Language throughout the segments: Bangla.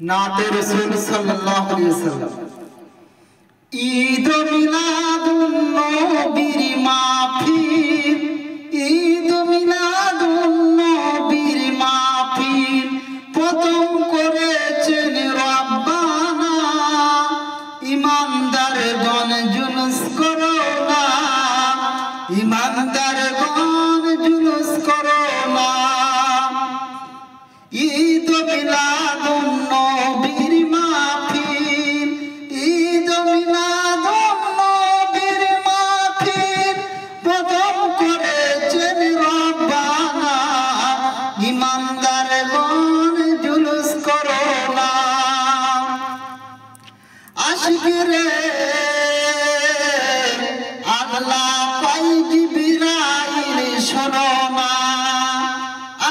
नाते रसूल सल्लल्लाहु अलैहि वसल्लम ईद मिलादुन नबीर माहफिल ईद मिलादुन नबीर माहफिल প্রথম করেছেন রব্বানা ইমানদারগণ জুলুস করো না ইমানদারগণ জুলুস করো না ঈদ মিলাদুন নবীর মাহফিল ঈদ মিলাদুন নবীর মাহফিল প্রথম করেছেন রব্বানা ইমানদারগণ জুলুস করো না আশিক রে আল্লাহ পাই জিবরাইল শোনো না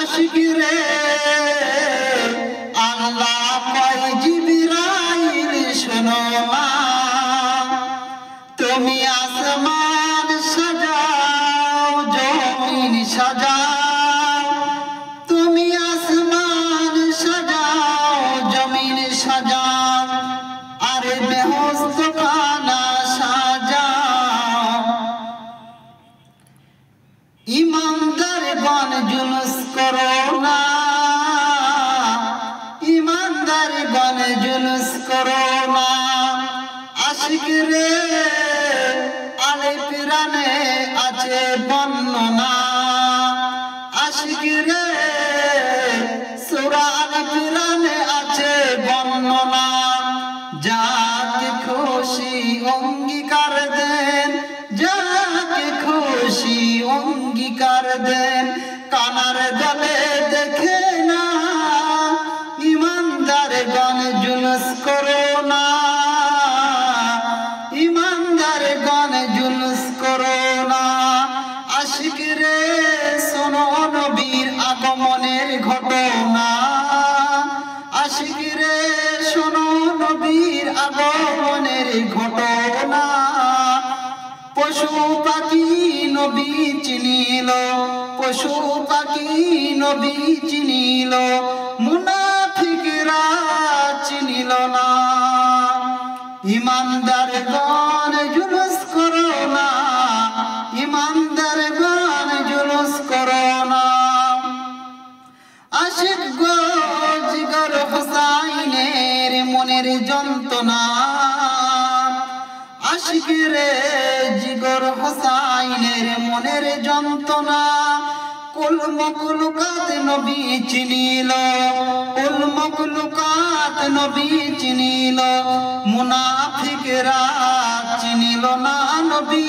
আশিক রে আল্লাহ পাই জিবরাইল শোনো না তুমি আসমান সাজাও জমিন সাজাও তুমি আসমান সাজাও জমিন সাজাও আরে বেহস্ত খানা সাজাও ইমানদারগণ জুলুস করো না ইমানদারগণ জুলুস করো না আশিক রে আলে পিরানে আছে বর্ণনা আশিক রে সূরা আলে পিরানে আছে বর্ণনা যাকে খুশি অঙ্গীকার দেন যাকে খুশি অঙ্গীকার দেন কানার দলে দেখে না ইমানদারগণ জুলুস করো না ইমানদারগণ জুলুস করো না আশিক রে শোনো নবীর আগমনের ঘটনা আশিক রে শোনো নবীর আগমনের ঘটনা পশু পাখি নবী চিনিল পশু পাখি নবী চিনিল মুনাফিকরা চিনিল না ইমানদারগণ জুলুস করো না ইমানদারগণ জুলুস করো না আশিক গো জিগর হুসাইনের মনের যন্ত্রণা আশিক রে জিগর হুসাইনের মনের যন্ত্রণা কুল মখলুকাত নবী চিনিল কুল মখলুকাত নবী চিনিল মুনাফিকরা চিনিল না নবী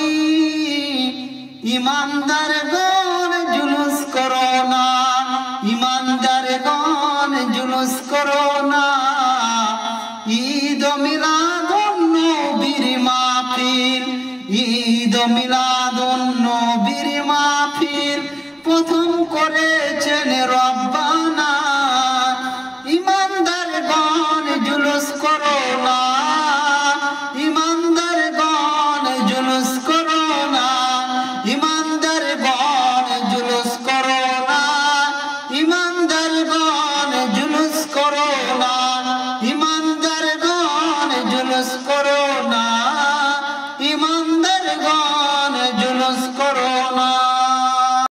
ইমানদারগণ